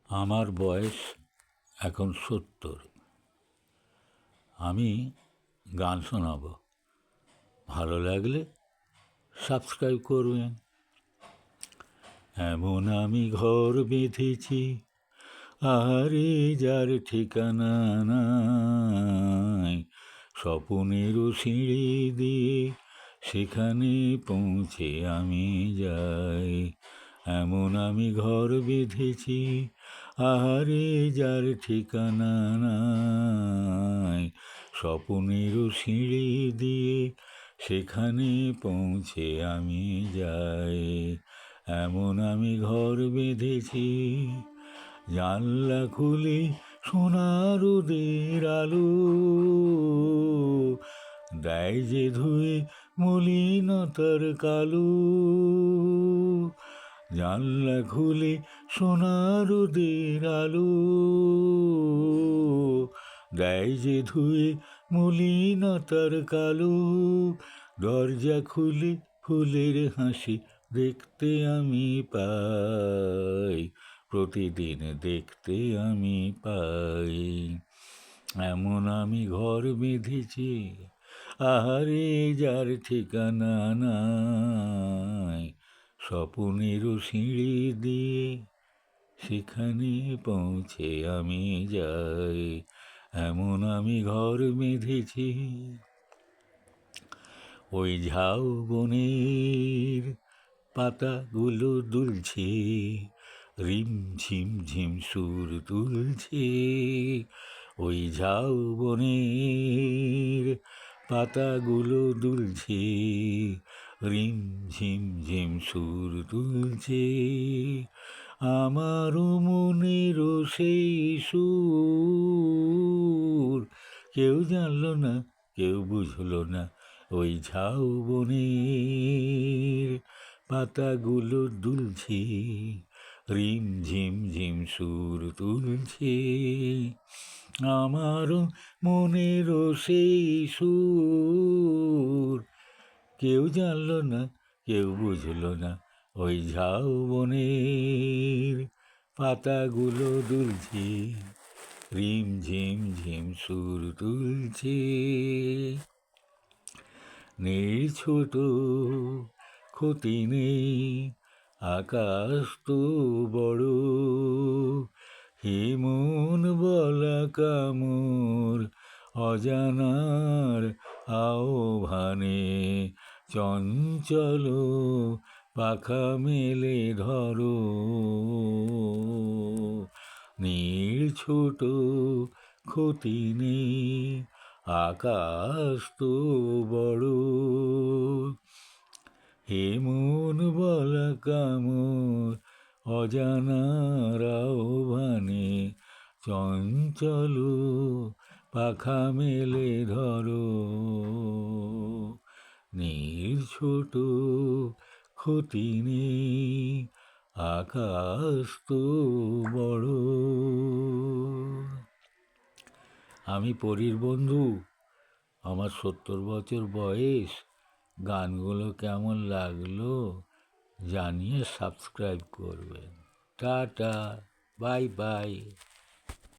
আমার বয়স এখন ৭০। আমি গান শোনাব, ভালো লাগলে সাবস্ক্রাইব করবেন। এমন আমি ঘর বেঁধেছি, আহারে যার ঠিকানা নাই, স্বপনেরও সিঁড়ি দিয়ে সেখানে পৌঁছে আমি যাই। এমন আমি ঘর বেঁধেছি, আহারে যার ঠিকানা নাই, স্বপনেরও সিঁড়ি দিয়ে সেখানে পৌঁছে আমি যাই। এমন আমি ঘর বেঁধেছি, জানলা খুলে সোনার রোদের আলো দেয় যে ধুয়ে মলিনতার কালো। জানলা খুলে সোনার রোদের আলো দেয় যে ধুয়ে মলিনতার কালো। দরজা খুলে ফুলের হাসি দেখতে আমি পাই, প্রতিদিন দেখতে আমি পাই। এমন আমি ঘর বেঁধেছি, আহারে যার ঠিকানা নাই, স্বপনেরও সিঁড়ি দিয়ে সেখানে পৌঁছে আমি যাই। এমন আমি ঘর বেঁধেছি। ওই ঝাউ বনের পাতাগুলো দুলছে, রিম ঝিম ঝিম সুর তুলছে। ওই ঝাউ বনের পাতাগুলো দুলছে, রিম ঝিম ঝিম সুর তুলছে। আমারও মনেরও সেই সুর কেউ জানলো না, কেউ বুঝলো না। ওই ঝাউ বনের পাতাগুলো দুলছে, রিম ঝিম ঝিম সুর তুলছে। আমারও মনেরও সেই সুর কেউ জানলো না, কেউ বুঝলো না। ওই ঝাউ বনের পাতাগুলো দুলছে, রিম ঝিম ঝিম সুর তুলছে। নীল ছোট ক্ষতি নেই, আকাশ তো বড়, হে মন বলা কামর অজানার আহ্বানে চঞ্চল পাখা মেলে ধরো। নীল ছোট ক্ষতি নেই, আকাশ তো বড়, হে মন বলা কামর অজানার আহ্বানে চঞ্চল পাখা মেলে ধরো। নীল ছোট ক্ষতি নেই, আকাশ তো বড়। আমি পরীর বন্ধু, আমার ৭০ বছর বয়স। গানগুলো কেমন লাগলো জানিয়ে সাবস্ক্রাইব করবেন। Tata, bye bye.